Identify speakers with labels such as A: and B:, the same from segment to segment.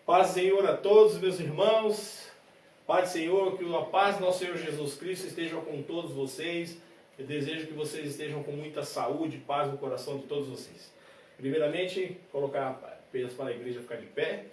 A: Paz do Senhor a todos, meus irmãos. Paz do Senhor, que a paz do nosso Senhor Jesus Cristo esteja com todos vocês. Eu desejo que vocês estejam com muita saúde e paz no coração de todos vocês. Primeiramente, colocar peças para a igreja ficar de pé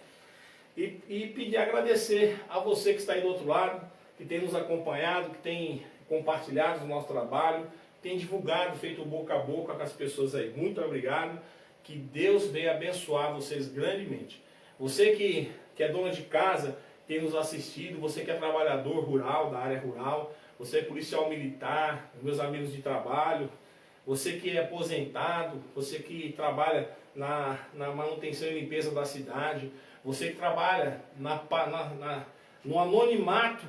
A: e pedir, agradecer a você que está aí do outro lado, que tem nos acompanhado, que tem compartilhado o nosso trabalho, tem divulgado, feito boca a boca com as pessoas aí. Muito obrigado. Que Deus venha abençoar vocês grandemente. Você que é dona de casa, tem nos assistido, você que é trabalhador rural, da área rural, você é policial militar, meus amigos de trabalho, você que é aposentado, você que trabalha na manutenção e limpeza da cidade, você que trabalha no anonimato,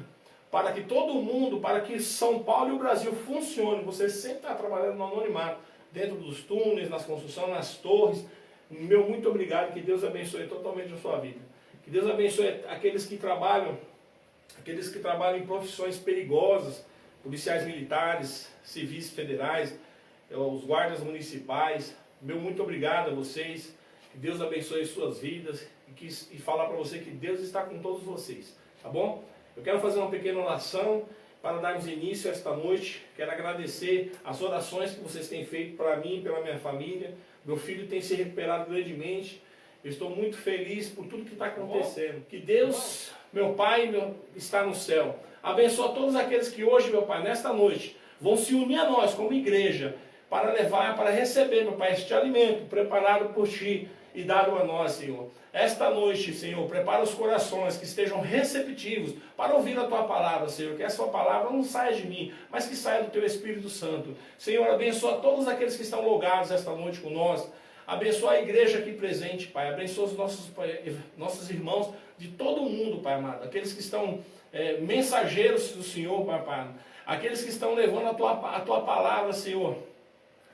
A: para que todo mundo, para que São Paulo e o Brasil funcionem, você sempre está trabalhando no anonimato, dentro dos túneis, nas construções, nas torres. Meu muito obrigado, que Deus abençoe totalmente a sua vida. Que Deus abençoe aqueles que trabalham em profissões perigosas, policiais militares, civis federais, os guardas municipais. Meu muito obrigado a vocês. Que Deus abençoe suas vidas e falar para você que Deus está com todos vocês, tá bom? Eu quero fazer uma pequena oração para darmos início a esta noite. Quero agradecer as orações que vocês têm feito para mim e pela minha família. Meu filho tem se recuperado grandemente. Eu estou muito feliz por tudo que está acontecendo. Que Deus, meu Pai, está no céu. Abençoa todos aqueles que hoje, meu Pai, nesta noite, vão se unir a nós como igreja para levar, para receber, meu Pai, este alimento preparado por Ti e dado a nós, Senhor. Esta noite, Senhor, prepara os corações que estejam receptivos para ouvir a Tua palavra, Senhor. Que essa palavra não saia de mim, mas que saia do Teu Espírito Santo. Senhor, abençoa todos aqueles que estão logados esta noite com nós. Abençoa a igreja aqui presente, Pai. Abençoa os nossos irmãos de todo o mundo, Pai amado. Aqueles que estão mensageiros do Senhor, Pai amado. Aqueles que estão levando a tua palavra, Senhor,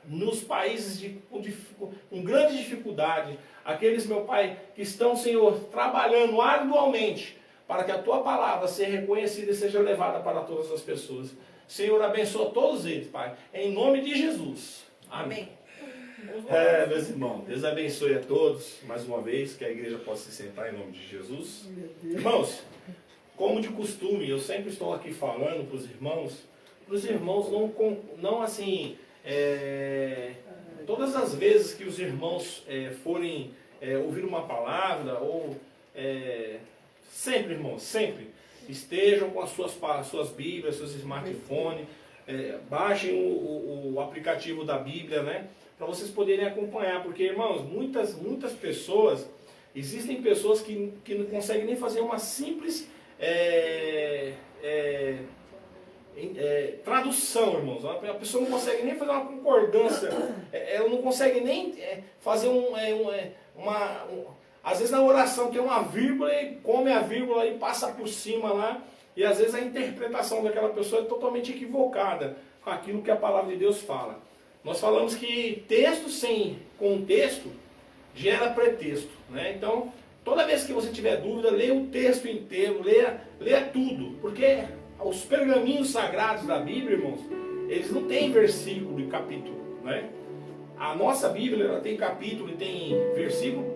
A: nos países com grande dificuldade. Aqueles, meu Pai, que estão, Senhor, trabalhando arduamente para que a Tua palavra seja reconhecida e seja levada para todas as pessoas. Senhor, abençoa todos eles, Pai. Em nome de Jesus. Amém. Meus irmãos, Deus abençoe a todos. Mais uma vez, que a igreja possa se sentar em nome de Jesus. Irmãos, como de costume, eu sempre estou aqui falando para os irmãos não assim... todas as vezes que os irmãos forem ouvir uma palavra, ou sempre, irmãos, sempre estejam com as suas Bíblias, seus smartphones, baixem o aplicativo da Bíblia, né, para vocês poderem acompanhar, porque, irmãos, muitas pessoas, existem pessoas que não conseguem nem fazer uma simples tradução, irmãos. A pessoa não consegue nem fazer uma concordância, ela não consegue nem fazer às vezes na oração tem uma vírgula e come a vírgula e passa por cima lá, e às vezes a interpretação daquela pessoa é totalmente equivocada com aquilo que a palavra de Deus fala. Nós falamos que texto sem contexto gera pretexto, né? Então, toda vez que você tiver dúvida, leia o texto inteiro, leia tudo, porque os pergaminhos sagrados da Bíblia, irmãos, eles não têm versículo e capítulo, né? A nossa Bíblia, ela tem capítulo e tem versículo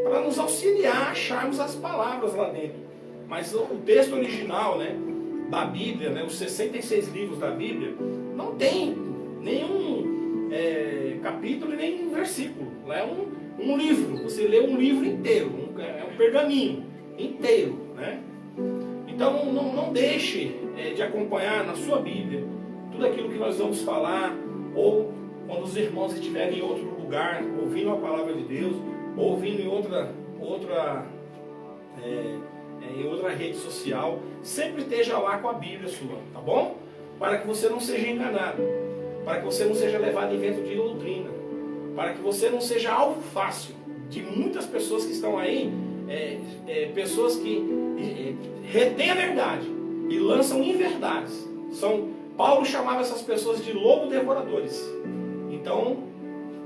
A: para nos auxiliar a acharmos as palavras lá dentro. Mas o texto original, né, da Bíblia, né, os 66 livros da Bíblia, não tem nenhum capítulo e nem versículo. É um livro, você lê um livro inteiro, é um pergaminho inteiro, né? Então não deixe de acompanhar na sua Bíblia tudo aquilo que nós vamos falar, ou quando os irmãos estiverem em outro lugar, ouvindo a palavra de Deus, ou ouvindo em outra rede social, sempre esteja lá com a Bíblia sua, tá bom? Para que você não seja enganado, para que você não seja levado em vento de doutrina, para que você não seja alvo fácil de muitas pessoas que estão aí, pessoas que retêm a verdade e lançam inverdades. Paulo chamava essas pessoas de lobo devoradores. Então,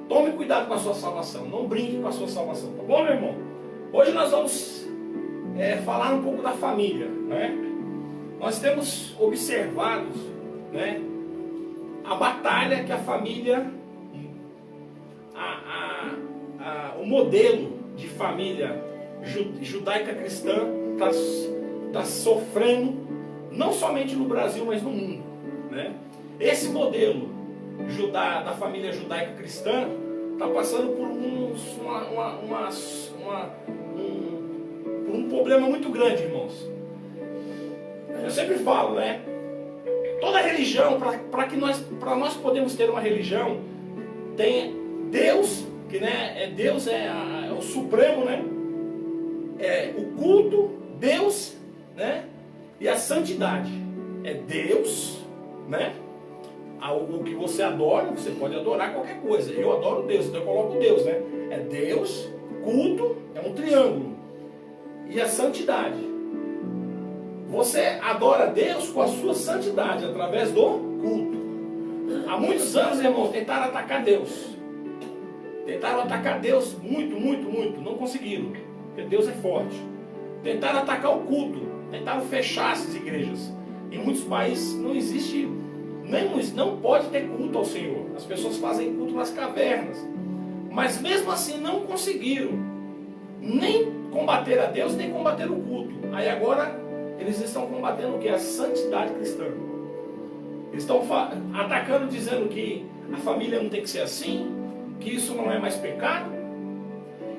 A: tome cuidado com a sua salvação, não brinque com a sua salvação, tá bom, meu irmão? Hoje nós vamos falar um pouco da família, né? Nós temos observado, né, a batalha que a família, o modelo de família judaica cristã está sofrendo, não somente no Brasil, mas no mundo, né? Esse modelo da família judaica cristã está passando por um problema muito grande, irmãos. Eu sempre falo, né? Toda religião, para nós podermos ter uma religião, tem Deus, que né, Deus é o supremo, né? É o culto, Deus, né? E a santidade. É Deus, né? O que você adora, você pode adorar qualquer coisa. Eu adoro Deus, então eu coloco Deus, né? É Deus, culto, é um triângulo. E a santidade. Você adora Deus com a sua santidade, através do culto. Há muitos anos, irmãos, tentaram atacar Deus. Tentaram atacar Deus muito. Não conseguiram, porque Deus é forte. Tentaram atacar o culto. Tentaram fechar essas igrejas. Em muitos países não existe, não pode ter culto ao Senhor. As pessoas fazem culto nas cavernas. Mas mesmo assim não conseguiram nem combater a Deus, nem combater o culto. Aí agora eles estão combatendo o que? A santidade cristã. Eles estão atacando, dizendo que a família não tem que ser assim, que isso não é mais pecado.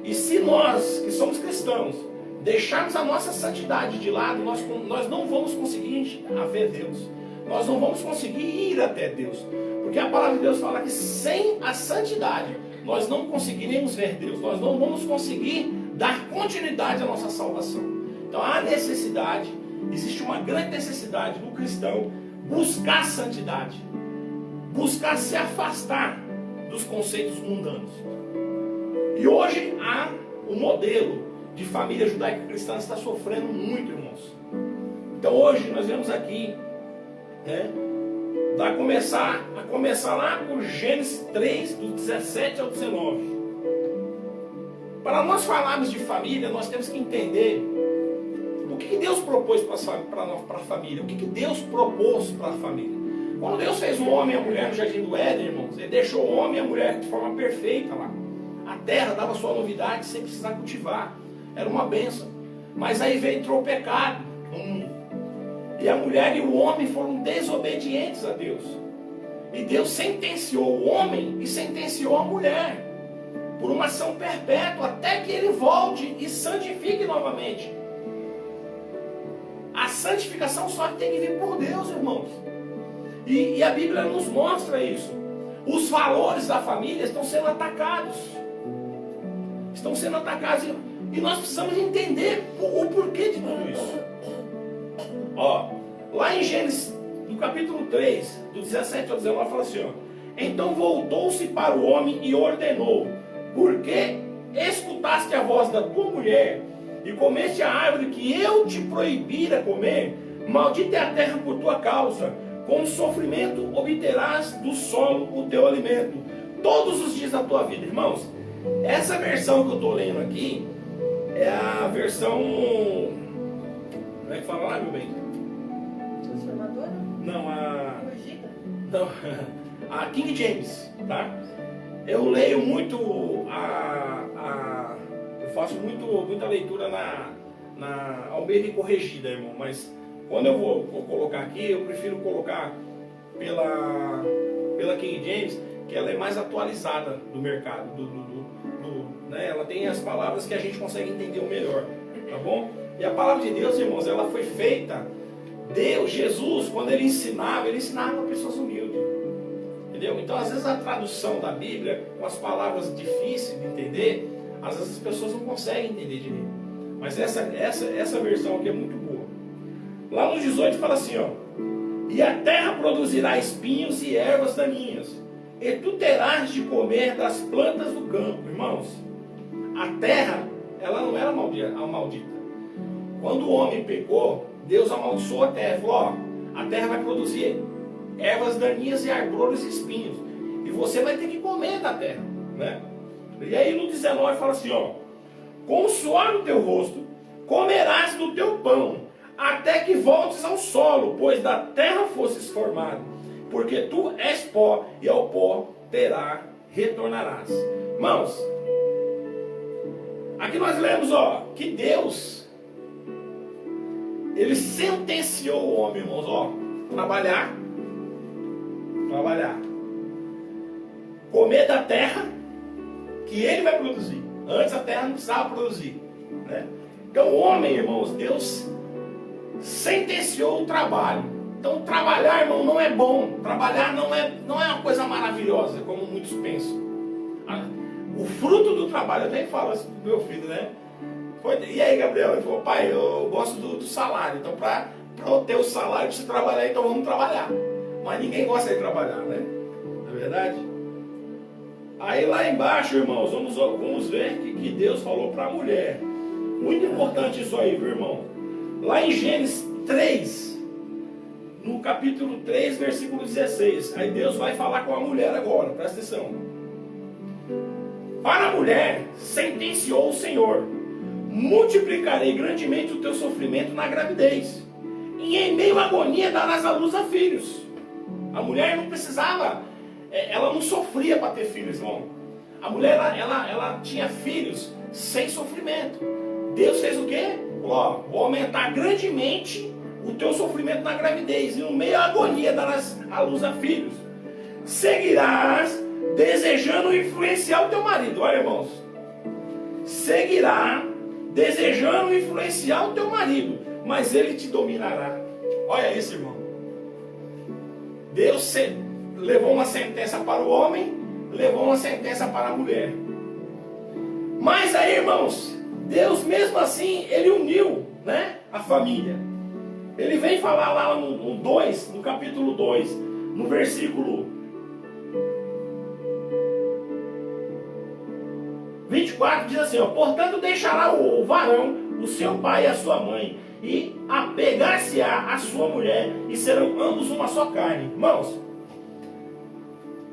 A: E se nós, que somos cristãos, deixarmos a nossa santidade de lado, nós não vamos conseguir ver Deus. Nós não vamos conseguir ir até Deus. Porque a palavra de Deus fala que sem a santidade, nós não conseguiremos ver Deus. Nós não vamos conseguir dar continuidade à nossa salvação. Então há necessidade, existe uma grande necessidade do cristão buscar santidade. Buscar se afastar dos conceitos mundanos. E hoje há um modelo de família judaica cristã está sofrendo muito, irmãos. Então hoje nós vemos aqui, né, a começar lá por Gênesis 3, do 17 ao 19. Para nós falarmos de família, nós temos que entender o que Deus propôs para a família, o que Deus propôs para a família. Quando Deus fez o homem e a mulher no Jardim do Éden, irmãos, Ele deixou o homem e a mulher de forma perfeita lá. A terra dava sua novidade sem precisar cultivar. Era uma bênção. Mas aí entrou o pecado no mundo. E a mulher e o homem foram desobedientes a Deus. E Deus sentenciou o homem e sentenciou a mulher por uma ação perpétua até que ele volte e santifique novamente. A santificação só tem que vir por Deus, irmãos. E a Bíblia nos mostra isso. Os valores da família estão sendo atacados. Estão sendo atacados. E nós precisamos entender o porquê de tudo isso. Ó, lá em Gênesis, no capítulo 3, do 17 ao 19, fala assim, ó. Então voltou-se para o homem e ordenou: porque escutaste a voz da tua mulher e comeste a árvore que eu te proibira comer, maldita é a terra por tua causa. Com sofrimento obterás do solo o teu alimento todos os dias da tua vida. Irmãos, essa versão que eu estou lendo aqui é a versão... Como é que fala lá, meu bem?
B: Transformadora?
A: Não,
B: Corrigida?
A: Não, a King James, tá? Eu leio muito eu faço muita leitura na Almeida e Corrigida, irmão, mas quando eu vou colocar aqui, eu prefiro colocar pela King James, que ela é mais atualizada do mercado, né? Ela tem as palavras que a gente consegue entender o melhor, tá bom? E a palavra de Deus, irmãos, ela foi feita, Jesus, quando ele ensinava para pessoas humildes, entendeu? Então, às vezes a tradução da Bíblia, com as palavras difíceis de entender, às vezes as pessoas não conseguem entender direito. Mas essa versão aqui é muito boa. Lá no 18 fala assim, ó: e a terra produzirá espinhos e ervas daninhas, e tu terás de comer das plantas do campo. Irmãos, a terra, ela não era maldita. Quando o homem pecou, Deus amaldiçoou a terra. Falou, ó, a terra vai produzir ervas daninhas e ardores e espinhos, e você vai ter que comer da terra, né? E aí no 19 fala assim, ó: com o suor do teu rosto comerás do teu pão, até que voltes ao solo, pois da terra fosses formado, porque tu és pó, e ao pó retornarás. Irmãos, Aqui nós lemos, ó, que Deus, Ele sentenciou o homem, irmãos, ó, trabalhar, comer da terra que Ele vai produzir. Antes a terra não precisava produzir, né? Então o homem, irmãos, Deus sentenciou o trabalho. Então trabalhar, irmão, não é bom. Trabalhar não é uma coisa maravilhosa, como muitos pensam. O fruto do trabalho, eu nem falo assim pro meu filho, né? E aí, Gabriel? Ele falou, pai, eu gosto do salário. Então para eu ter o salário, eu preciso trabalhar, então vamos trabalhar. Mas ninguém gosta de trabalhar, né? Não é verdade? Aí lá embaixo, irmãos, vamos ver que Deus falou para a mulher. Muito importante isso aí, viu, irmão? Lá em Gênesis 3, no capítulo 3, versículo 16. Aí Deus vai falar com a mulher agora, presta atenção. Para a mulher, sentenciou o Senhor: multiplicarei grandemente o teu sofrimento na gravidez, e em meio à agonia darás à luz a filhos. A mulher não precisava, ela não sofria para ter filhos, irmão. A mulher, ela tinha filhos sem sofrimento. Deus fez o quê? Ó, vou aumentar grandemente o teu sofrimento na gravidez, e no meio à agonia darás à luz a filhos. Seguirás desejando influenciar o teu marido. Olha, irmãos, seguirá desejando influenciar o teu marido, mas ele te dominará. Olha isso, irmão. Deus levou uma sentença para o homem, levou uma sentença para a mulher. Mas aí, irmãos, Deus mesmo assim, Ele uniu, né, a família. Ele vem falar lá no capítulo 2, no versículo 24, diz assim, ó: portanto deixará o varão o seu pai e a sua mãe, e apegar-se-á a sua mulher, e serão ambos uma só carne. Irmãos,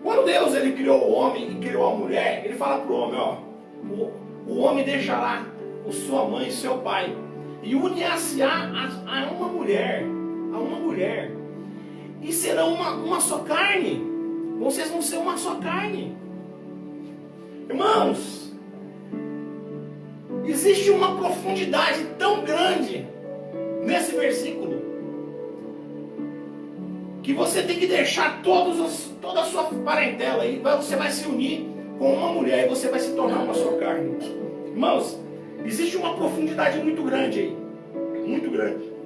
A: quando Deus ele criou o homem e criou a mulher, Ele fala para o homem, ó, o homem deixará a sua mãe e seu pai, e unir-se-á a uma mulher, e serão uma só carne. Vocês vão ser uma só carne. Irmãos, existe uma profundidade tão grande nesse versículo, que você tem que deixar toda a sua parentela, e você vai se unir com uma mulher, e você vai se tornar uma só carne. Irmãos, existe uma profundidade muito grande aí, muito grande.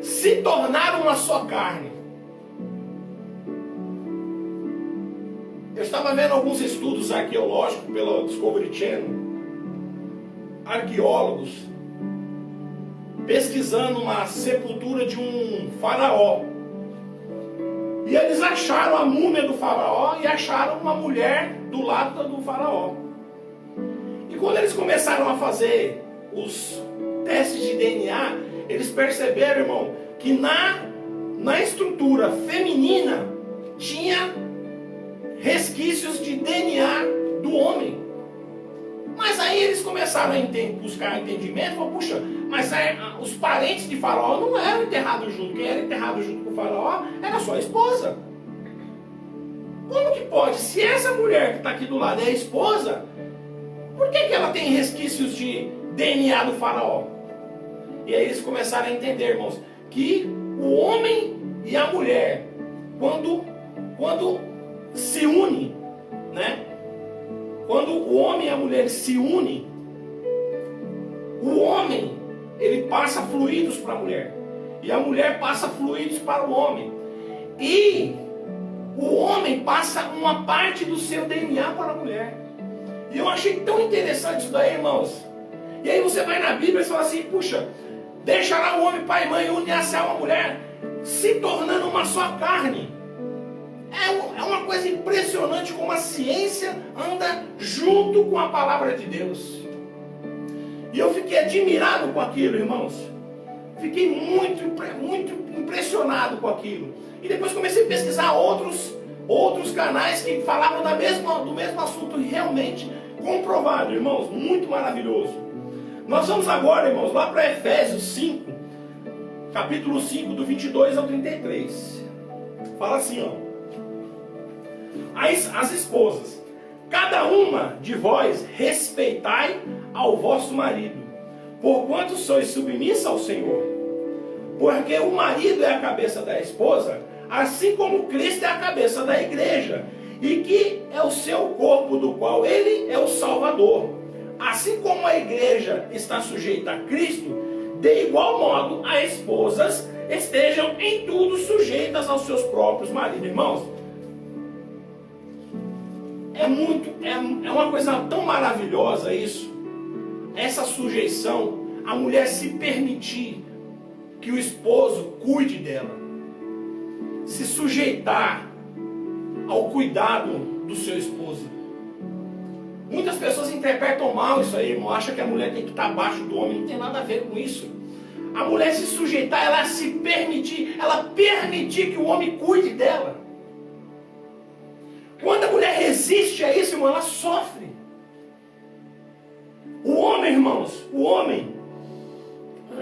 A: Se tornar uma só carne. Eu estava vendo alguns estudos arqueológicos pela Discovery Channel, arqueólogos pesquisando uma sepultura de um faraó, e eles acharam a múmia do faraó e acharam uma mulher do lado do faraó. E quando eles começaram a fazer os testes de DNA, eles perceberam, irmão, que na estrutura feminina tinha resquícios de DNA do homem. Mas aí eles começaram a buscar entendimento, falaram, puxa, mas os parentes de faraó não eram enterrados junto. Quem era enterrado junto com o faraó era só a esposa. Como que pode? Se essa mulher que está aqui do lado é a esposa, por que ela tem resquícios de DNA do faraó? E aí eles começaram a entender, irmãos, que o homem e a mulher, quando se unem, né? Quando o homem e a mulher se unem, o homem, ele passa fluidos para a mulher, e a mulher passa fluidos para o homem, e o homem passa uma parte do seu DNA para a mulher. E eu achei tão interessante isso daí, irmãos. E aí você vai na Bíblia e fala assim, puxa, deixará o homem pai e mãe, unir-se a uma mulher, se tornando uma só carne. É uma coisa impressionante como a ciência anda junto com a palavra de Deus. E eu fiquei admirado com aquilo, irmãos. Fiquei muito impressionado com aquilo. E depois comecei a pesquisar outros canais que falavam do mesmo assunto, e realmente comprovado, irmãos, muito maravilhoso. Nós vamos agora, irmãos, lá para Efésios 5, capítulo 5, do 22 ao 33. Fala assim, ó: as esposas, cada uma de vós respeitai ao vosso marido, porquanto sois submissa ao Senhor. Porque o marido é a cabeça da esposa, assim como Cristo é a cabeça da igreja, e que é o seu corpo, do qual ele é o Salvador. Assim como a igreja está sujeita a Cristo, de igual modo as esposas estejam em tudo sujeitas aos seus próprios maridos. Irmãos, é uma coisa tão maravilhosa isso, essa sujeição, a mulher se permitir que o esposo cuide dela, se sujeitar ao cuidado do seu esposo. Muitas pessoas interpretam mal isso aí, irmão, acham que a mulher tem que estar abaixo do homem, não tem nada a ver com isso. A mulher se sujeitar, ela se permitir, ela permitir que o homem cuide dela. Quando a mulher resiste a isso, irmão, ela sofre. O homem, irmãos, o homem,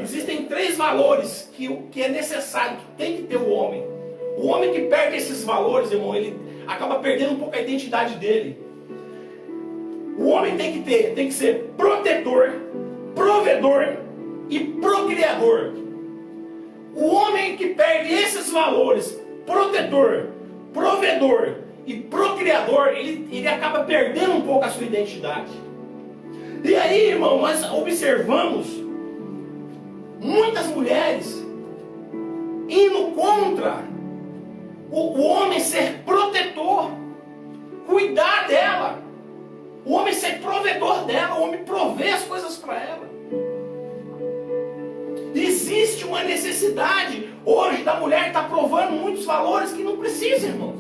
A: existem 3 valores que é necessário, que tem que ter o homem. O homem que perde esses valores, irmão, ele acaba perdendo um pouco a identidade dele. O homem tem que ser protetor, provedor e procriador. O homem que perde esses valores, protetor, provedor e procriador, ele acaba perdendo um pouco a sua identidade. E aí, irmão, nós observamos muitas mulheres indo contra o homem ser protetor, cuidar dela, o homem ser provedor dela, o homem prover as coisas para ela. Existe uma necessidade hoje da mulher estar provando muitos valores que não precisa, irmãos.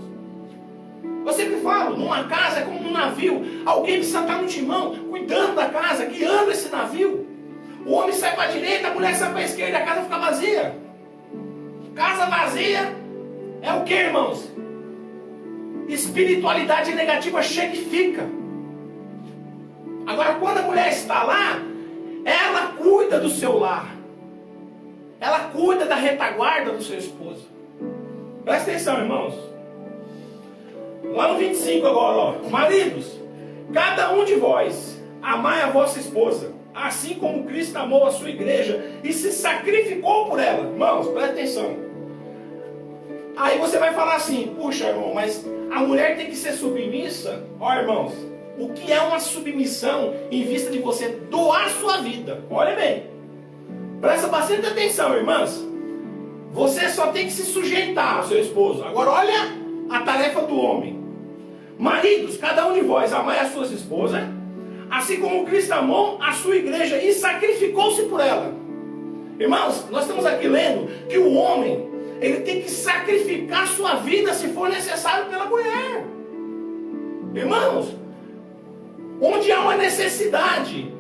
A: Eu sempre falo, numa casa é como num navio, alguém precisa estar no timão, cuidando da casa, guiando esse navio. O homem sai para a direita, a mulher sai para a esquerda, a casa fica vazia. Casa vazia é o que, irmãos? Espiritualidade negativa chega e fica. Agora, quando a mulher está lá, ela cuida do seu lar. Ela cuida da retaguarda do seu esposo. Presta atenção, irmãos. Lá no 25 agora, ó. Maridos, cada um de vós amai a vossa esposa, assim como Cristo amou a sua igreja e se sacrificou por ela. Irmãos, presta atenção. Aí você vai falar assim, puxa, irmão, mas a mulher tem que ser submissa? Ó, irmãos, o que é uma submissão em vista de você doar sua vida? Olha bem, presta bastante atenção, irmãs. Você só tem que se sujeitar ao seu esposo. Agora olha a tarefa do homem. Maridos, cada um de vós amai as suas esposas, assim como Cristo amou a sua igreja e sacrificou-se por ela. Irmãos, nós estamos aqui lendo que o homem, ele tem que sacrificar sua vida se for necessário pela mulher. Irmãos, onde há uma necessidade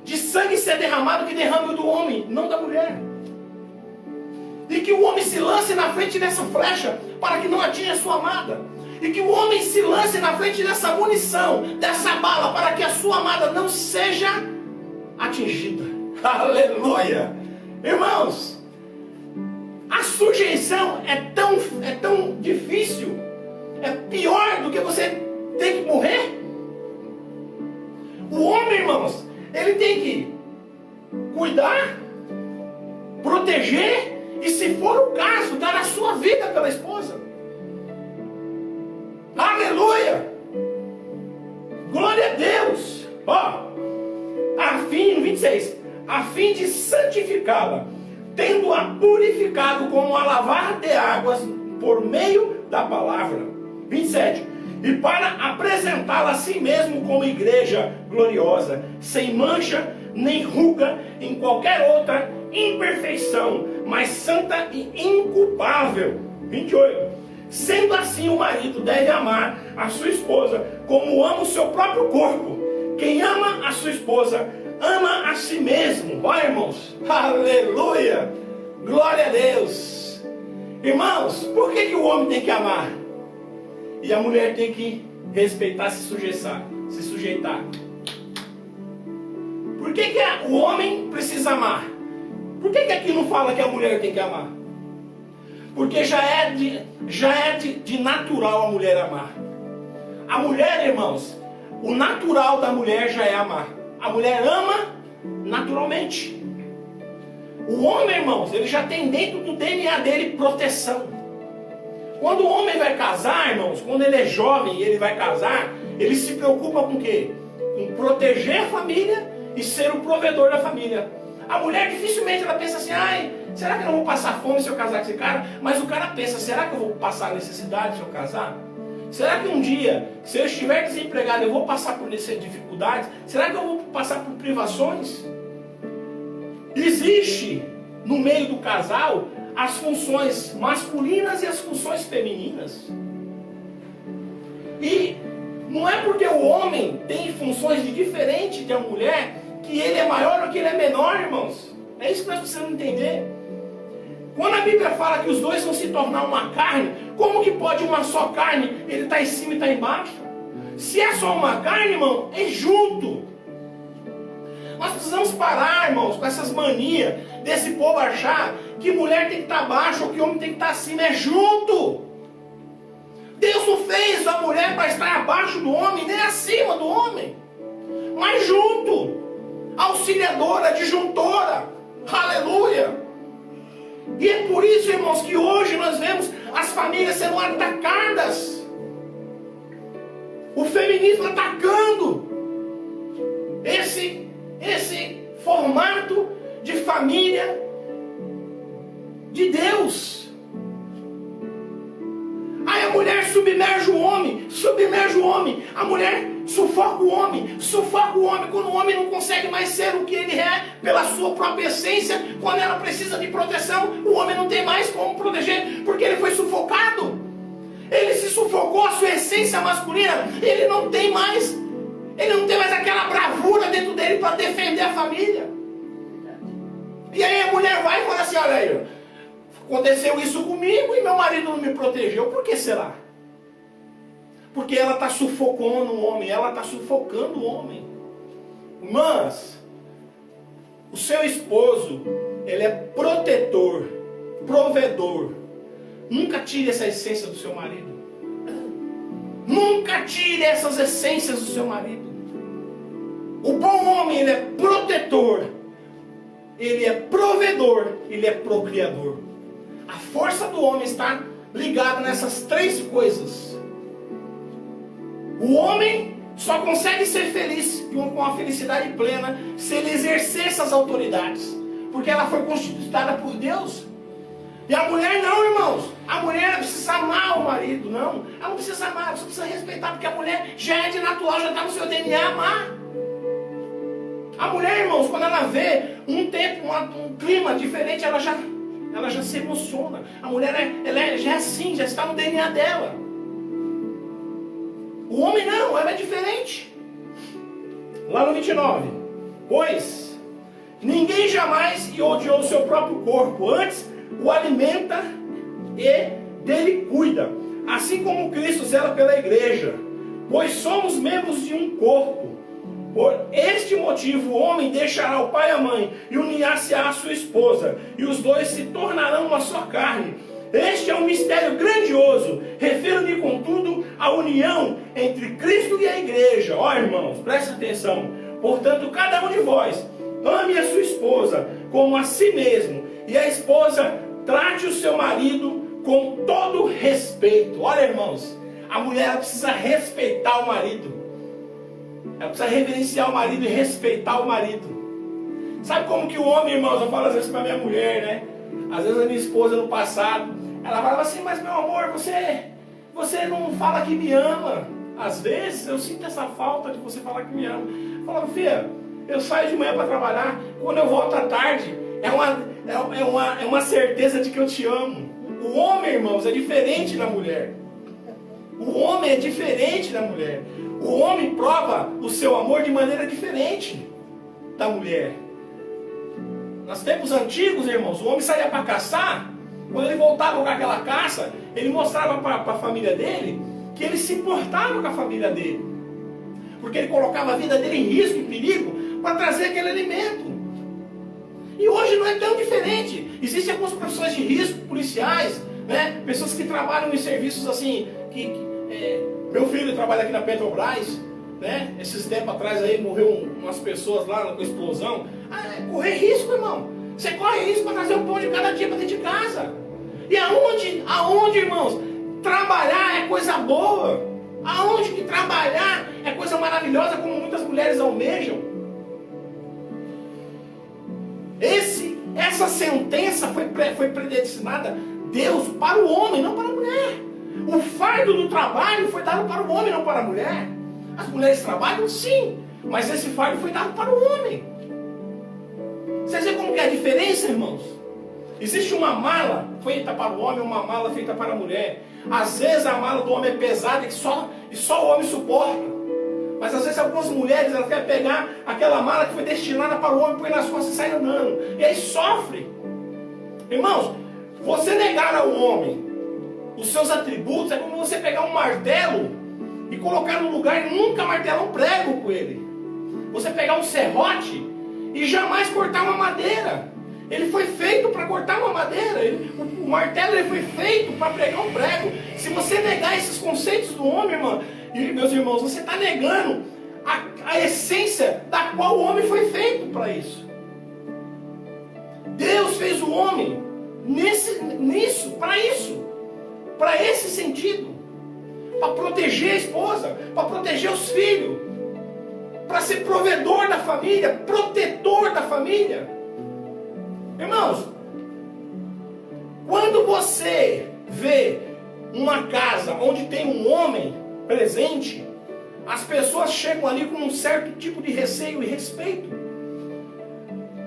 A: de sangue ser derramado, que derrame o do homem, não da mulher. E que o homem se lance na frente dessa flecha para que não atinja a sua amada. E que o homem se lance na frente dessa munição, dessa bala, para que a sua amada não seja atingida. Aleluia! Irmãos, a sujeição é tão difícil, é pior do que você ter que morrer. O homem, irmãos, ele tem que cuidar, proteger e, se for o caso, dar a sua vida pela esposa. Aleluia! Glória a Deus! Ó, no 26, a fim de santificá-la, tendo-a purificado com a lavar de águas por meio da palavra. 27, e para apresentá-la a si mesmo como igreja gloriosa, sem mancha nem ruga em qualquer outra imperfeição, mas santa e inculpável. 28, sendo assim o marido deve amar a sua esposa como ama o seu próprio corpo. Quem ama a sua esposa ama a si mesmo. Olha, irmãos, aleluia, glória a Deus. Irmãos, por que o homem tem que amar e a mulher tem que respeitar, se sujeitar? Por que o homem precisa amar? Por que aqui não fala que a mulher tem que amar? Porque já é de natural a mulher amar. A mulher, irmãos, o natural da mulher já é amar. A mulher ama naturalmente. O homem, irmãos, ele já tem dentro do DNA dele proteção. Quando o homem vai casar, irmãos, quando ele é jovem e ele vai casar, ele se preocupa com o quê? Com proteger a família e ser o provedor da família. A mulher dificilmente ela pensa assim, ai, será que eu não vou passar fome se eu casar com esse cara? Mas o cara pensa, será que eu vou passar necessidade se eu casar? Será que um dia, se eu estiver desempregado, eu vou passar por essas dificuldades? Será que eu vou passar por privações? Existe no meio do casal as funções masculinas e as funções femininas. E não é porque o homem tem funções diferentes da mulher que ele é maior ou que ele é menor, irmãos. É isso que nós precisamos entender. Quando a Bíblia fala que os dois vão se tornar uma carne, como que pode uma só carne, ele está em cima e está embaixo? Se é só uma carne, irmão, é junto. Nós precisamos parar, irmãos, com essas manias desse povo achar que mulher tem que estar abaixo ou que homem tem que estar acima. É junto. Deus não fez a mulher para estar abaixo do homem, nem acima do homem, mas junto. Auxiliadora, adjuntora. Aleluia. E é por isso, irmãos, que hoje nós vemos as famílias sendo atacadas. O feminismo atacando esse formato de família de Deus. Aí a mulher submerge o homem. A mulher sufoca o homem. Quando o homem não consegue mais ser o que ele é, pela sua própria essência, quando ela precisa de proteção, o homem não tem mais como proteger, porque ele foi sufocado. Ele se sufocou, a sua essência masculina, ele não tem mais aquela bravura dentro dele para defender a família. E aí a mulher vai e fala assim, olha aí, aconteceu isso comigo e meu marido não me protegeu. Por que será? Porque ela está sufocando o homem, ela está sufocando o homem. Mas o seu esposo, ele é protetor, provedor. Nunca tire essa essência do seu marido. Nunca tire essas essências do seu marido. O bom homem, ele é protetor, ele é provedor, ele é procriador. A força do homem está ligada nessas três coisas. O homem só consegue ser feliz com a felicidade plena se ele exercer essas autoridades, porque ela foi constituída por Deus. E a mulher não, irmãos. A mulher precisa amar o marido, não. Ela não precisa amar, ela só precisa respeitar, porque a mulher já é de natural, já está no seu DNA amar. A mulher, irmãos, quando ela vê um tempo, um clima diferente, ela já se emociona. A mulher já é assim, já está no DNA dela. O homem não, ela é diferente. Lá no 29. Pois ninguém jamais odiou o seu próprio corpo, antes o alimenta e dele cuida, assim como Cristo zela pela igreja, pois somos membros de um corpo. Por este motivo o homem deixará o pai e a mãe e unirá-se à sua esposa, e os dois se tornarão uma só carne. Este é um mistério grandioso. Refiro-me, contudo, à união entre Cristo e a igreja. Ó, irmãos, presta atenção. Portanto, cada um de vós ame a sua esposa como a si mesmo, e a esposa trate o seu marido com todo respeito. Olha, irmãos, a mulher precisa respeitar o marido. Ela precisa reverenciar o marido e respeitar o marido. Sabe como que o homem, irmãos, eu falo às vezes para minha mulher, né? Às vezes a minha esposa no passado, ela falava assim, mas meu amor, você não fala que me ama. Às vezes eu sinto essa falta de você falar que me ama. Eu falava, filha, eu saio de manhã para trabalhar, quando eu volto à tarde, é uma certeza de que eu te amo. O homem, irmãos, é diferente da mulher. O homem é diferente da mulher. O homem prova o seu amor de maneira diferente da mulher. Nos tempos antigos, irmãos, o homem saía para caçar. Quando ele voltava com aquela caça, ele mostrava para a família dele que ele se importava com a família dele. Porque ele colocava a vida dele em risco, em perigo, para trazer aquele alimento. E hoje não é tão diferente. Existem algumas profissões de risco, policiais, né? Pessoas que trabalham em serviços assim, Meu filho trabalha aqui na Petrobras, né? Esses tempos atrás aí morreu umas pessoas lá com explosão. Correr risco, irmão. Você corre risco para trazer um pão de cada dia para dentro de casa. E aonde, irmãos? Trabalhar é coisa boa. Aonde que trabalhar é coisa maravilhosa, como muitas mulheres almejam. Essa sentença foi predestinada, Deus, para o homem, não para a mulher. O fardo do trabalho foi dado para o homem, não para a mulher. As mulheres trabalham, sim, mas esse fardo foi dado para o homem. Vocês veem como que é a diferença, irmãos? Existe uma mala feita para o homem e uma mala feita para a mulher. Às vezes a mala do homem é pesada e só o homem suporta. Mas às vezes algumas mulheres elas querem pegar aquela mala que foi destinada para o homem, põe nas costas e sai andando. E aí sofre. Irmãos, você negar ao homem os seus atributos é como você pegar um martelo e colocar no lugar e nunca martelar um prego com ele. Você pegar um serrote e jamais cortar uma madeira. Ele foi feito para cortar uma madeira. O martelo ele foi feito para pregar um prego. Se você negar esses conceitos do homem, irmão, e meus irmãos, você está negando a essência da qual o homem foi feito para isso. Deus fez o homem para isso, para esse sentido, para proteger a esposa, para proteger os filhos, para ser provedor da família, protetor da família. Irmãos, quando você vê uma casa onde tem um homem presente, as pessoas chegam ali com um certo tipo de receio e respeito.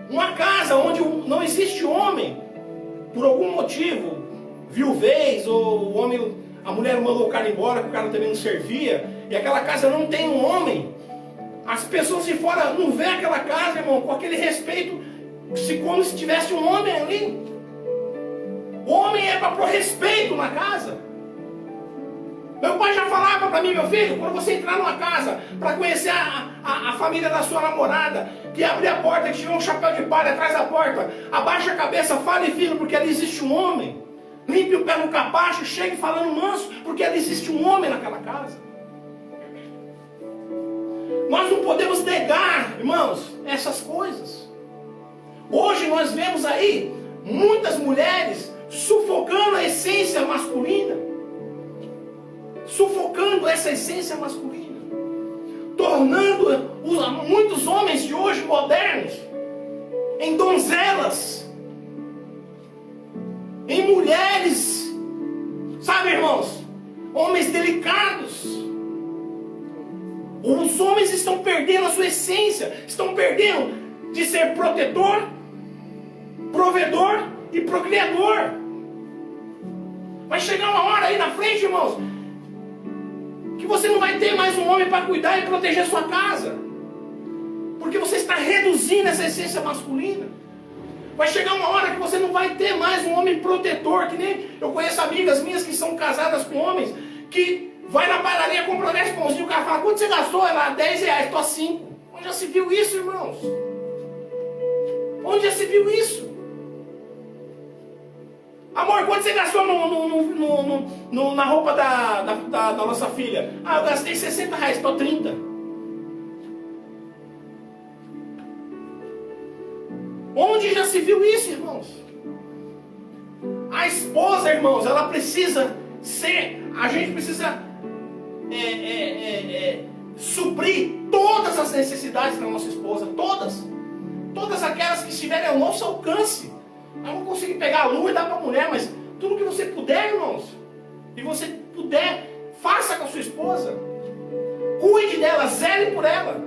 A: Uma casa onde não existe homem, por algum motivo, viuvez, ou a mulher mandou o cara embora, porque o cara também não servia, e aquela casa não tem um homem, as pessoas de fora não vê aquela casa, irmão, com aquele respeito, como se tivesse um homem ali. O homem é para pôr respeito na casa. Meu pai já falava para mim, meu filho, quando você entrar numa casa para conhecer a família da sua namorada, que abrir a porta, que tiver um chapéu de palha atrás da porta, abaixa a cabeça, fale, filho, porque ali existe um homem. Limpe o pé no capacho, chegue falando manso, porque ali existe um homem naquela casa. Nós não podemos negar, irmãos, essas coisas. Hoje nós vemos aí muitas mulheres sufocando a essência masculina. Sufocando essa essência masculina. Tornando muitos homens de hoje modernos em donzelas. Em mulheres. Sabe, irmãos? Homens delicados. Os homens estão perdendo a sua essência. Estão perdendo de ser protetor, provedor e procriador. Vai chegar uma hora aí na frente, irmãos, que você não vai ter mais um homem para cuidar e proteger a sua casa, porque você está reduzindo essa essência masculina. Vai chegar uma hora que você não vai ter mais um homem protetor, que nem eu conheço amigas minhas que são casadas com homens, que vai na padaria, compra 10 pãozinhos, o cara fala, quanto você gastou? Ela, R$10, tô a 5. Onde já se viu isso, irmãos? Onde já se viu isso? Amor, quanto você gastou na roupa da nossa filha? Eu gastei R$60, estou 30. Onde já se viu isso, irmãos? A esposa, irmãos, ela precisa ser, a gente precisa suprir todas as necessidades da nossa esposa, todas aquelas que estiverem ao nosso alcance. Eu não consigo pegar a lua e dar para a mulher, mas tudo que você puder, irmãos, e você puder, faça com a sua esposa. Cuide dela, zele por ela.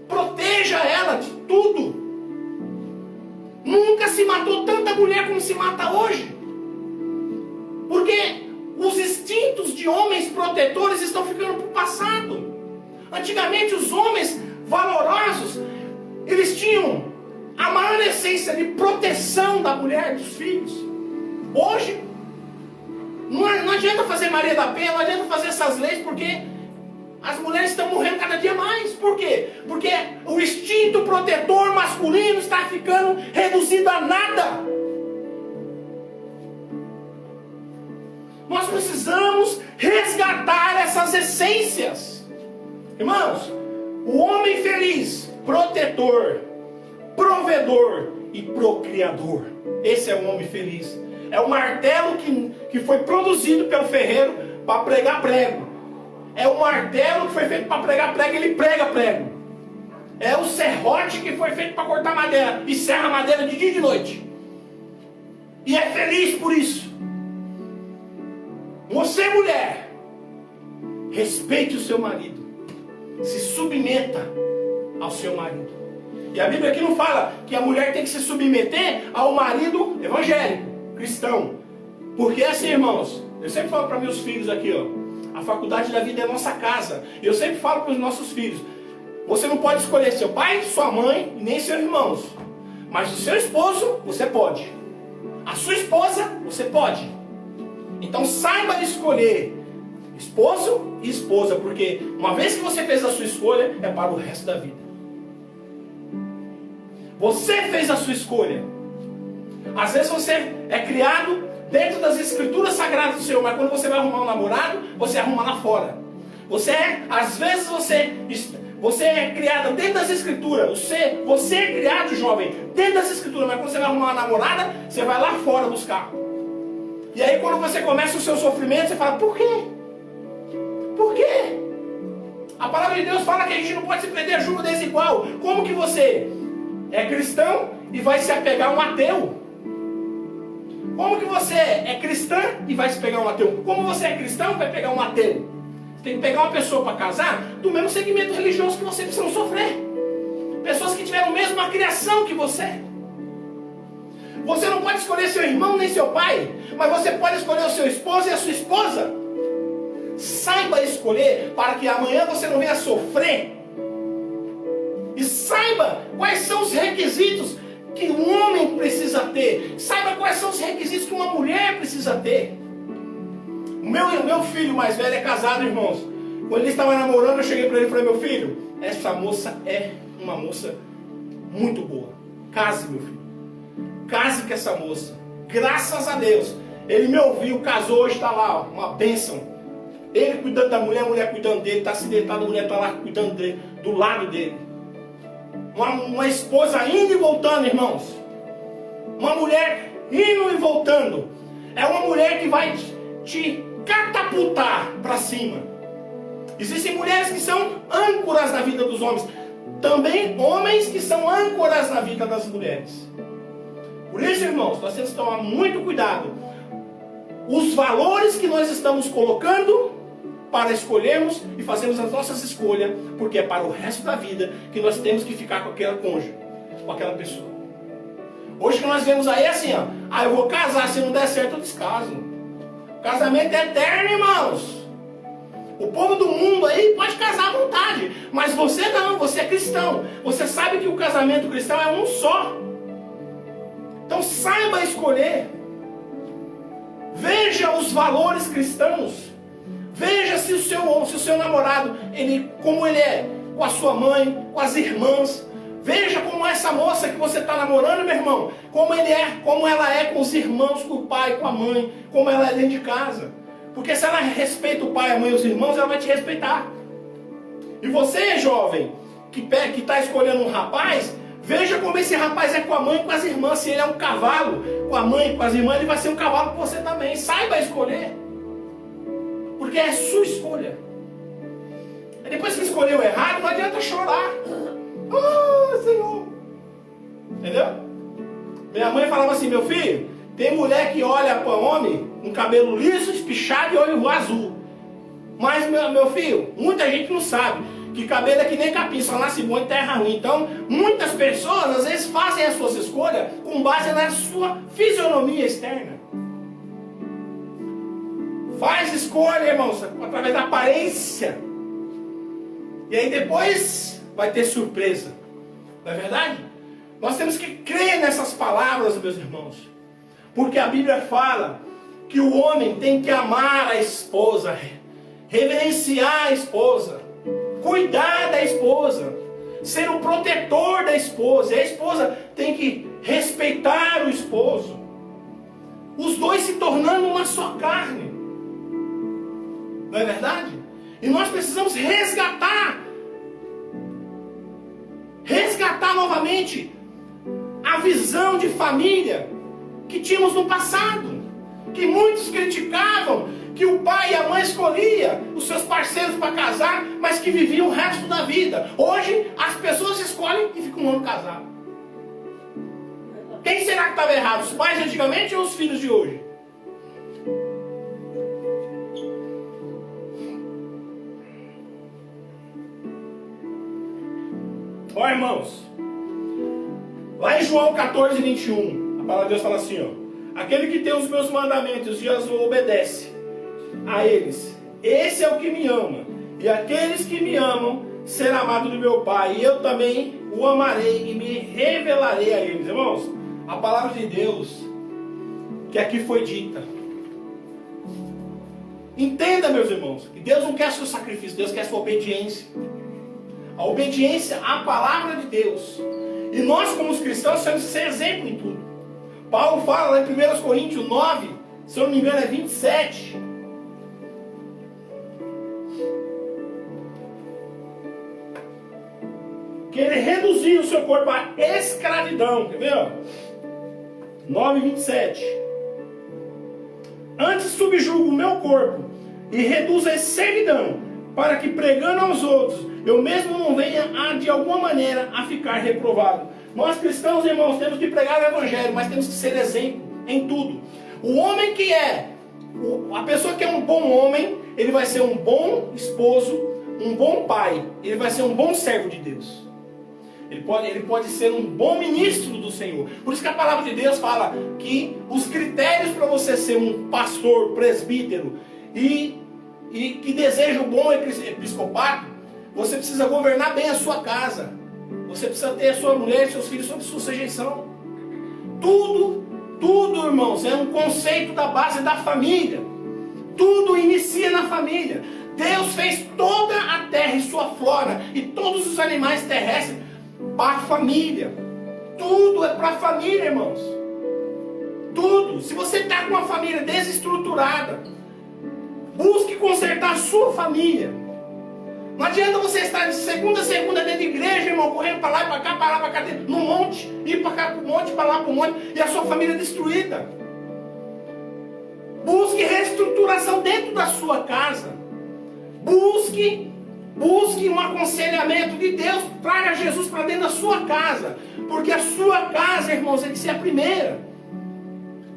A: Proteja ela de tudo. Nunca se matou tanta mulher como se mata hoje. Porque os instintos de homens protetores estão ficando para o passado. Antigamente os homens valorosos, eles tinham a maior essência de proteção da mulher, dos filhos. Hoje, não adianta fazer Maria da Penha, não adianta fazer essas leis, porque as mulheres estão morrendo cada dia mais. Por quê? Porque o instinto protetor masculino está ficando reduzido a nada. Nós precisamos resgatar essências. Irmãos, o homem feliz, protetor, provedor e procriador. Esse é o homem feliz. É o martelo que foi produzido pelo ferreiro para pregar prego. É o martelo que foi feito para pregar prego, ele prega prego. É o serrote que foi feito para cortar madeira e serra madeira de dia e de noite. E é feliz por isso. Você, mulher, respeite o seu marido. Se submeta ao seu marido. E a Bíblia aqui não fala que a mulher tem que se submeter ao marido evangélico, cristão. Porque assim, irmãos, eu sempre falo para meus filhos aqui, ó, a faculdade da vida é a nossa casa. E eu sempre falo para os nossos filhos, você não pode escolher seu pai, sua mãe, nem seus irmãos. Mas o seu esposo, você pode. A sua esposa, você pode. Então saiba escolher esposo e esposa, porque uma vez que você fez a sua escolha, é para o resto da vida. Você fez a sua escolha. Às vezes você é criado dentro das escrituras sagradas do Senhor, mas quando você vai arrumar um namorado, você arruma lá fora. Às vezes você é criado dentro das escrituras. Você é criado, jovem, dentro das escrituras, mas quando você vai arrumar uma namorada, você vai lá fora buscar. E aí quando você começa o seu sofrimento, você fala, por quê? Por quê? A palavra de Deus fala que a gente não pode se prender a jugo desigual. Como que você é cristão e vai se apegar a um ateu? Como que você é cristã e vai se pegar um ateu? Como você é cristão e vai pegar um ateu? Você tem que pegar uma pessoa para casar do mesmo segmento religioso que você, precisa não sofrer. Pessoas que tiveram a mesma criação que você. Você não pode escolher seu irmão nem seu pai, mas você pode escolher o seu esposo e a sua esposa. Saiba escolher para que amanhã você não venha sofrer. E saiba quais são os requisitos que um homem precisa ter. Saiba quais são os requisitos que uma mulher precisa ter. O meu filho mais velho é casado, irmãos. Quando ele estava namorando, eu cheguei para ele e falei, meu filho, essa moça é uma moça muito boa. Case, meu filho. Case com essa moça. Graças a Deus. Ele me ouviu, casou, hoje está lá, ó, uma bênção. Ele cuidando da mulher, a mulher cuidando dele, está acidentado, a mulher está lá cuidando dele, do lado dele. Uma esposa indo e voltando, irmãos. Uma mulher indo e voltando. É uma mulher que vai te catapultar para cima. Existem mulheres que são âncoras na vida dos homens. Também homens que são âncoras na vida das mulheres. Por isso, irmãos, nós temos que tomar muito cuidado. Os valores que nós estamos colocando para escolhermos e fazermos as nossas escolhas, porque é para o resto da vida que nós temos que ficar com aquela cônjuge, com aquela pessoa. Hoje que nós vemos aí assim, ó, eu vou casar, se não der certo eu descaso. O casamento é eterno, irmãos. O povo do mundo aí pode casar à vontade, mas você não, você é cristão. Você sabe que o casamento cristão é um só. Então saiba escolher. Veja os valores cristãos. Veja se o seu namorado, como ele é com a sua mãe, com as irmãs. Veja como essa moça que você está namorando, meu irmão, como ela é com os irmãos, com o pai, com a mãe, como ela é dentro de casa. Porque se ela respeita o pai, a mãe e os irmãos, ela vai te respeitar. E você, jovem, que está escolhendo um rapaz, veja como esse rapaz é com a mãe e com as irmãs. Se ele é um cavalo com a mãe e com as irmãs, ele vai ser um cavalo com você também. Saiba escolher. Porque é sua escolha. E depois que escolheu errado, não adianta chorar. Ah, Senhor. Entendeu? Minha mãe falava assim, meu filho, tem mulher que olha para homem com cabelo liso, espichado e olho azul. Mas, meu filho, muita gente não sabe que cabelo é que nem capim, só nasce bom em terra ruim. Então, muitas pessoas, às vezes, fazem as suas escolhas com base na sua fisionomia externa. Faz escolha, irmãos, através da aparência. E aí depois vai ter surpresa. Não é verdade? Nós temos que crer nessas palavras, meus irmãos. Porque a Bíblia fala que o homem tem que amar a esposa, reverenciar a esposa, cuidar da esposa, ser o protetor da esposa. E a esposa tem que respeitar o esposo. Os dois se tornando uma só carne. Não é verdade? E nós precisamos resgatar novamente a visão de família que tínhamos no passado. Que muitos criticavam, que o pai e a mãe escolhiam os seus parceiros para casar, mas que viviam o resto da vida. Hoje, as pessoas escolhem e ficam um ano casados. Quem será que estava errado? Os pais de antigamente ou os filhos de hoje? Ó, irmãos, lá em João 14, 21, a palavra de Deus fala assim, ó: aquele que tem os meus mandamentos e os obedece a eles, esse é o que me ama, e aqueles que me amam serão amados do meu Pai, e eu também o amarei e me revelarei a eles. Irmãos, a palavra de Deus que aqui foi dita, entenda, meus irmãos, que Deus não quer seu sacrifício, Deus quer sua obediência. A obediência à palavra de Deus. E nós, como os cristãos, temos que ser exemplo em tudo. Paulo fala lá em 1 Coríntios 9, se eu não me engano é 27. Que ele reduziu o seu corpo à escravidão. Quer ver? 9, 27. Antes subjugo o meu corpo e reduzo a servidão, para que pregando aos outros, eu mesmo não venha de alguma maneira a ficar reprovado. Nós cristãos, irmãos, temos que pregar o evangelho, mas temos que ser exemplo em tudo. O homem que a pessoa que é um bom homem, ele vai ser um bom esposo, um bom pai, ele vai ser um bom servo de Deus. Ele pode ser um bom ministro do Senhor. Por isso que a palavra de Deus fala que os critérios para você ser um pastor, presbítero e que deseja o bom episcopato, você precisa governar bem a sua casa. Você precisa ter a sua mulher e seus filhos sob sua sujeição. Tudo, irmãos, é um conceito da base da família. Tudo inicia na família. Deus fez toda a terra e sua flora e todos os animais terrestres para a família. Tudo é para a família, irmãos. Tudo. Se você está com uma família desestruturada, busque consertar a sua família. Não adianta você estar de segunda a segunda dentro da igreja, irmão, correndo para lá e para cá, para lá para cá, no monte, ir para cá para o monte, para lá para o monte, e a sua família destruída. Busque reestruturação dentro da sua casa. Busque um aconselhamento de Deus. Traga Jesus para dentro da sua casa. Porque a sua casa, irmãos, tem que ser a primeira.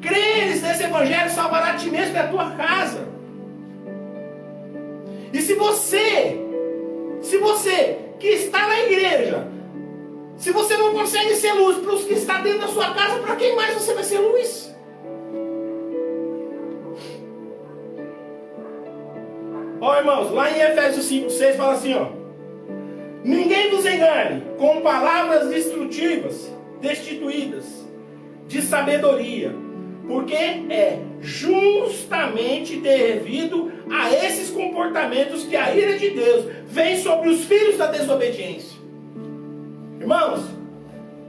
A: Creres nesse evangelho salvará a ti mesmo e a tua casa. E se você que está na igreja, se você não consegue ser luz para os que estão dentro da sua casa, para quem mais você vai ser luz? Ó, irmãos, lá em Efésios 5, 6 fala assim, ó: ninguém vos engane com palavras destituídas de sabedoria, porque é justamente devido a esses comportamentos que a ira de Deus vem sobre os filhos da desobediência. Irmãos,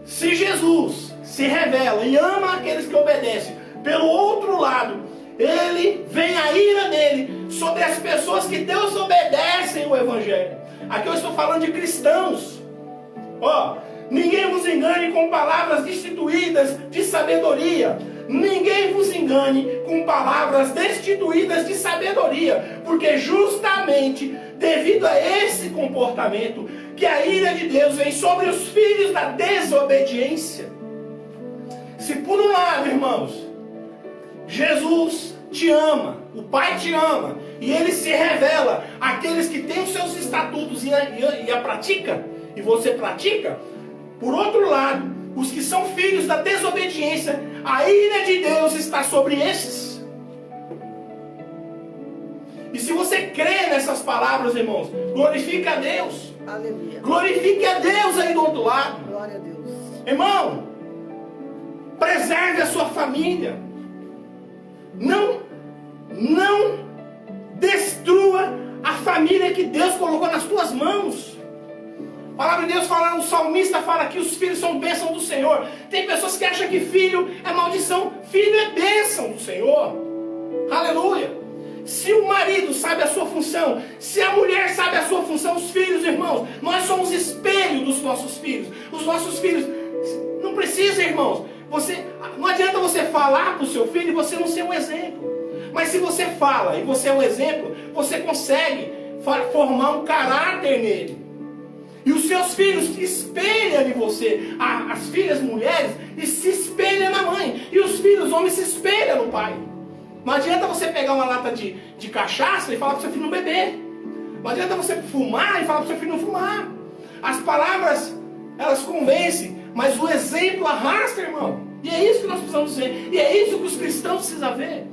A: se Jesus se revela e ama aqueles que obedecem, pelo outro lado, ele vem a ira dele sobre as pessoas que desobedecem o evangelho. Aqui eu estou falando de cristãos. Ó, ninguém vos engane com palavras destituídas de sabedoria. Ninguém vos engane com palavras destituídas de sabedoria, porque justamente devido a esse comportamento que a ira de Deus vem sobre os filhos da desobediência. Se por um lado, irmãos, Jesus te ama, o Pai te ama, e Ele se revela àqueles que têm os seus estatutos e a pratica, e você pratica. Por outro lado, os que são filhos da desobediência, a ira de Deus está sobre esses. E se você crê nessas palavras, irmãos, glorifique a Deus.
B: Aleluia.
A: Glorifique a Deus aí do outro lado.
B: Glória a Deus.
A: Irmão, preserve a sua família. Não destrua a família que Deus colocou nas tuas mãos. A palavra de Deus fala, o salmista fala que os filhos são bênção do Senhor. Tem pessoas que acham que filho é maldição. Filho é bênção do Senhor. Aleluia. Se o marido sabe a sua função, se a mulher sabe a sua função, os filhos, irmãos, nós somos espelho dos nossos filhos. Os nossos filhos, não precisa, irmãos, não adianta você falar para o seu filho e você não ser um exemplo. Mas se você fala e você é um exemplo, você consegue formar um caráter nele. E os seus filhos se espelham em você. As filhas mulheres se espelham na mãe. E os filhos homens se espelham no pai. Não adianta você pegar uma lata de cachaça e falar para o seu filho não beber. Não adianta você fumar e falar para o seu filho não fumar. As palavras, elas convencem, mas o exemplo arrasta, irmão. E é isso que nós precisamos ver. E é isso que os cristãos precisam ver.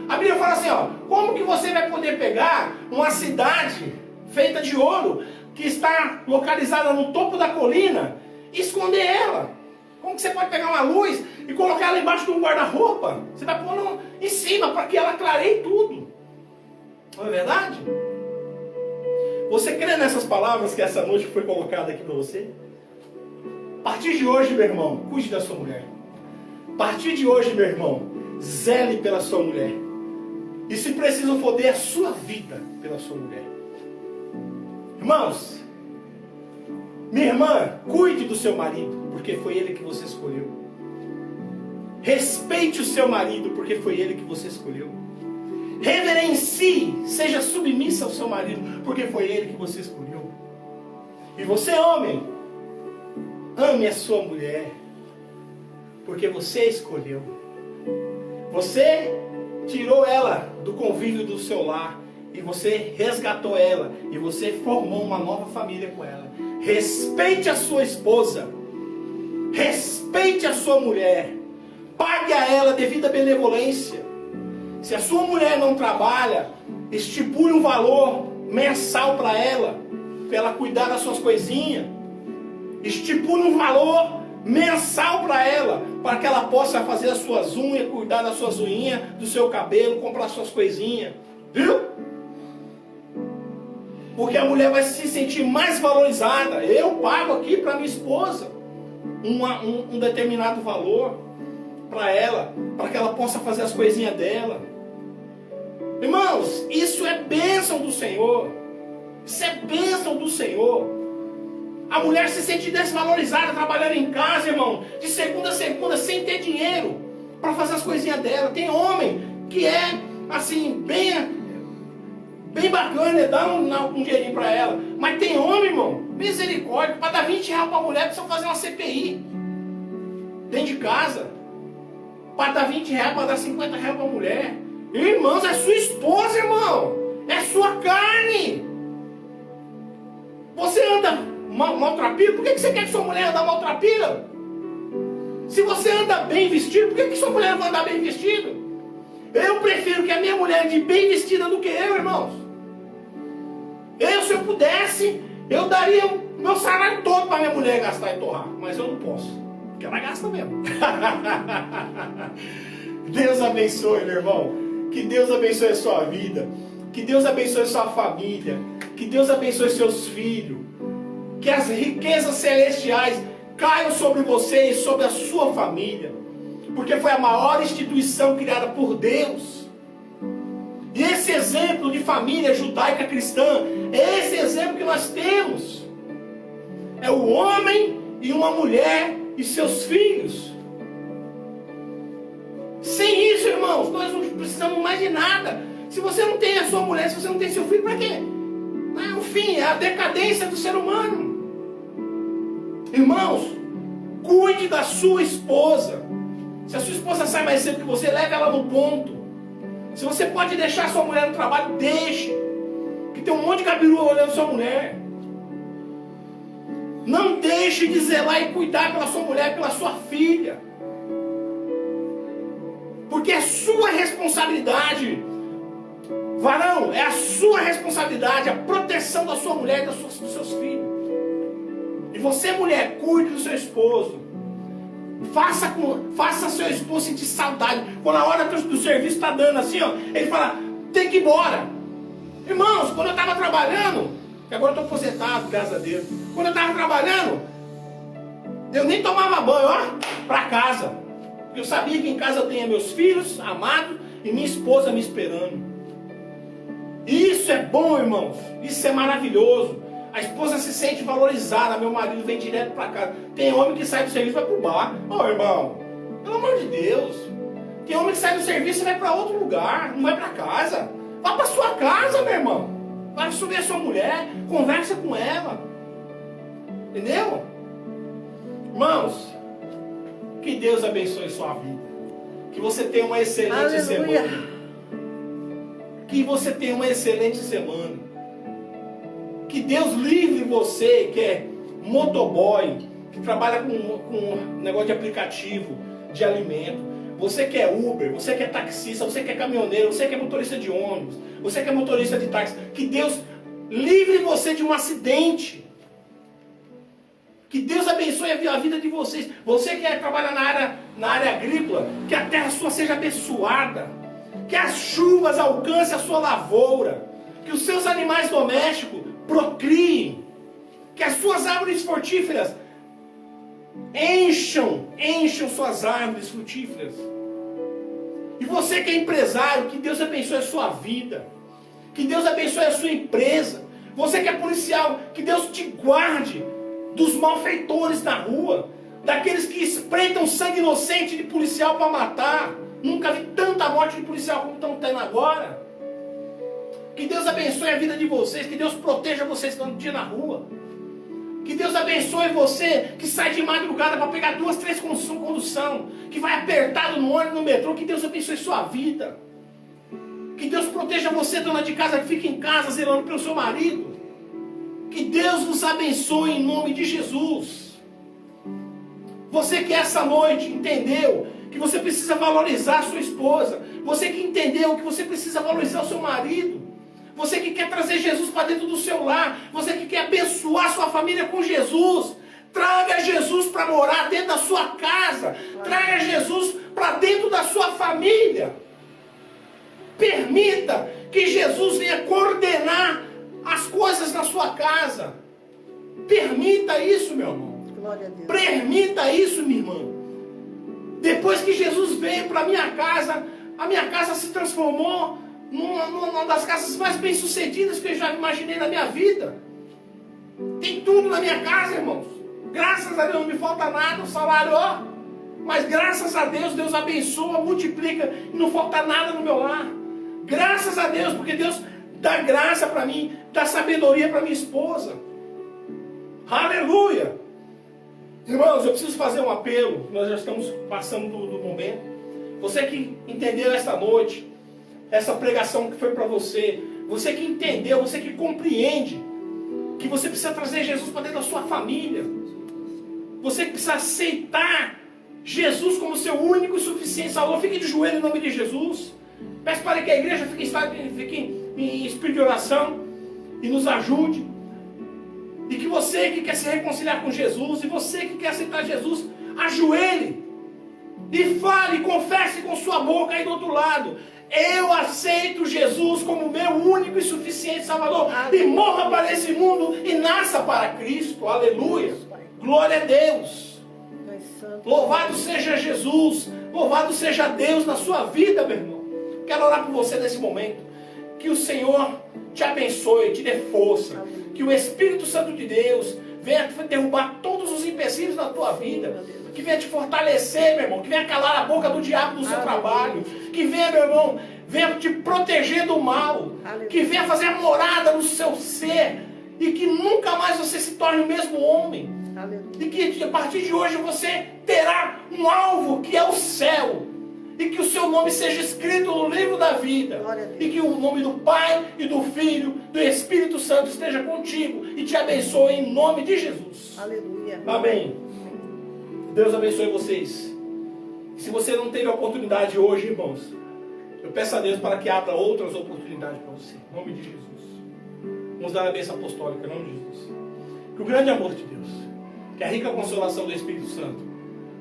A: A Bíblia fala assim, ó, como que você vai poder pegar uma cidade feita de ouro, que está localizada no topo da colina, e esconder ela? Como que você pode pegar uma luz e colocar ela embaixo de um guarda-roupa? Você vai pôr em cima para que ela clareie tudo. Não é verdade? Você crê nessas palavras que essa noite foi colocada aqui para você? A partir de hoje, meu irmão, cuide da sua mulher. A partir de hoje, meu irmão, zele pela sua mulher. E se preciso for, dê a sua vida pela sua mulher. Irmãos, minha irmã, cuide do seu marido, porque foi ele que você escolheu. Respeite o seu marido, porque foi ele que você escolheu. Reverencie, seja submissa ao seu marido, porque foi ele que você escolheu. E você, homem, ame a sua mulher, porque você escolheu. Você tirou ela do convívio do seu lar, e você resgatou ela, e você formou uma nova família com ela. Respeite a sua esposa, respeite a sua mulher, pague a ela devida benevolência. Se a sua mulher não trabalha, estipule um valor mensal para ela cuidar das suas coisinhas. Estipule um valor mensal para ela, para que ela possa fazer as suas unhas, cuidar das suas unhas, do seu cabelo, comprar suas coisinhas. Viu? Porque a mulher vai se sentir mais valorizada. Eu pago aqui para minha esposa um determinado valor para ela, para que ela possa fazer as coisinhas dela. Irmãos, isso é bênção do Senhor. Isso é bênção do Senhor. A mulher se sente desvalorizada trabalhando em casa, irmão, de segunda a segunda, sem ter dinheiro para fazer as coisinhas dela. Tem homem que é assim, bem bacana, dá um dinheirinho para ela. Mas tem homem, irmão, misericórdia, para dar 20 reais para a mulher, precisa fazer uma CPI dentro de casa. Para dar 20 reais, para dar 50 reais para a mulher. Irmãos, é sua esposa, irmão. É sua carne. Você anda maltrapilho? Por que você quer que sua mulher ande maltrapilho? Se você anda bem vestido, por que sua mulher vai andar bem vestido? Eu prefiro que a minha mulher ande bem vestida do que eu, irmãos. Se eu pudesse, eu daria o meu salário todo para minha mulher gastar e torrar. Mas eu não posso, porque ela gasta mesmo. Deus abençoe, meu irmão. Que Deus abençoe a sua vida. Que Deus abençoe a sua família. Que Deus abençoe seus filhos. Que as riquezas celestiais caiam sobre você e sobre a sua família. Porque foi a maior instituição criada por Deus. E esse exemplo de família judaica cristã, é esse exemplo que nós temos. É o homem e uma mulher e seus filhos. Sem isso, irmãos, nós não precisamos mais de nada. Se você não tem a sua mulher, se você não tem seu filho, para quê? O fim, é a decadência do ser humano. Irmãos, cuide da sua esposa. Se a sua esposa sai mais cedo que você, leve ela no ponto. Se você pode deixar a sua mulher no trabalho, deixe. Que tem um monte de cabeludo olhando sua mulher. Não deixe de zelar e cuidar pela sua mulher, pela sua filha. Porque é sua responsabilidade. Varão, é a sua responsabilidade, a proteção da sua mulher e dos seus filhos. E você, mulher, cuide do seu esposo. Faça seu esposo sentir saudade. Quando a hora do serviço está dando assim, ó, ele fala, tem que ir embora. Irmãos, quando eu estava trabalhando, que agora eu estou aposentado, graças a Deus. Quando eu estava trabalhando, eu nem tomava banho, ó, para casa. Eu sabia que em casa eu tinha meus filhos amados e minha esposa me esperando. Isso é bom, irmãos. Isso é maravilhoso. A esposa se sente valorizada. Meu marido vem direto para casa. Tem homem que sai do serviço e vai pro bar. Ô, irmão, pelo amor de Deus. Tem homem que sai do serviço e vai para outro lugar. Não vai para casa. Vá para sua casa, meu irmão. Vai subir a sua mulher. Conversa com ela. Entendeu? Irmãos, que Deus abençoe sua vida. Que você tenha uma excelente semana. Que você tenha uma excelente semana. Que Deus livre você que é motoboy, que trabalha com negócio de aplicativo, de alimento. Você que é Uber, você que é taxista, você que é caminhoneiro, você que é motorista de ônibus, você que é motorista de táxi. Que Deus livre você de um acidente. Que Deus abençoe a vida de vocês. Você que trabalha na área agrícola, que a terra sua seja abençoada. Que as chuvas alcancem a sua lavoura. Que os seus animais domésticos procriem. Que as suas árvores frutíferas encham suas árvores frutíferas. E você que é empresário, que Deus abençoe a sua vida. Que Deus abençoe a sua empresa. Você que é policial, que Deus te guarde dos malfeitores na rua, daqueles que espreitam sangue inocente de policial para matar. Nunca vi tanta morte de policial como estão tendo agora. Que Deus abençoe a vida de vocês, que Deus proteja vocês todo dia na rua. Que Deus abençoe você que sai de madrugada para pegar 2, 3 condução, que vai apertado no ônibus, no metrô. Que Deus abençoe sua vida. Que Deus proteja você, dona de casa, que fica em casa zelando pelo seu marido. Que Deus nos abençoe em nome de Jesus. Você que essa noite entendeu que você precisa valorizar a sua esposa. Você que entendeu que você precisa valorizar o seu marido. Você que quer trazer Jesus para dentro do seu lar. Você que quer abençoar a sua família com Jesus. Traga Jesus para morar dentro da sua casa. Traga Jesus para dentro da sua família. Permita que Jesus venha coordenar as coisas na sua casa. Permita isso, meu irmão.
B: Glória a Deus.
A: Permita isso, minha irmã. Depois que Jesus veio para a minha casa se transformou numa das casas mais bem-sucedidas que eu já imaginei na minha vida. Tem tudo na minha casa, irmãos. Graças a Deus não me falta nada, o salário, ó. Mas graças a Deus, Deus abençoa, multiplica e não falta nada no meu lar. Graças a Deus, porque Deus dá graça para mim, dá sabedoria para minha esposa. Aleluia! Irmãos, eu preciso fazer um apelo. Nós já estamos passando do momento. Você que entendeu esta noite, essa pregação que foi para você, você que entendeu, você que compreende que você precisa trazer Jesus para dentro da sua família, você que precisa aceitar Jesus como seu único e suficiente Salvador, fique de joelho em nome de Jesus. Peço para que a igreja fique em espírito de oração e nos ajude. E que você que quer se reconciliar com Jesus, e você que quer aceitar Jesus, ajoelhe e fale, confesse com sua boca aí do outro lado: eu aceito Jesus como meu único e suficiente Salvador. Aleluia. E morra para esse mundo e nasça para Cristo. Aleluia. Glória a Deus. Louvado seja Jesus. Louvado seja Deus na sua vida, meu irmão. Quero orar por você nesse momento. Que o Senhor te abençoe, te dê força. Que o Espírito Santo de Deus venha derrubar todos os empecilhos da tua vida. Que venha te fortalecer, meu irmão. Que venha calar a boca do diabo do seu trabalho. Que venha, meu irmão, venha te proteger do mal. Que venha fazer a morada no seu ser. E que nunca mais você se torne o mesmo homem. E que a partir de hoje você terá um alvo que é o céu. E que o seu nome seja escrito no livro da vida. E que o nome do Pai e do Filho, do Espírito Santo esteja contigo. E te abençoe em nome de Jesus.
B: Aleluia.
A: Amém. Deus abençoe vocês. Se você não teve a oportunidade hoje, irmãos, eu peço a Deus para que abra outras oportunidades para você. Em nome de Jesus. Vamos dar a bênção apostólica em nome de Jesus. Que o grande amor de Deus, que a rica consolação do Espírito Santo,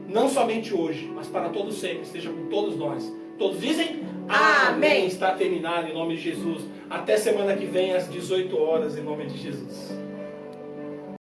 A: não somente hoje, mas para todos sempre, esteja com todos nós. Todos dizem amém. Está terminado em nome de Jesus. Até semana que vem às 18 horas em nome de Jesus.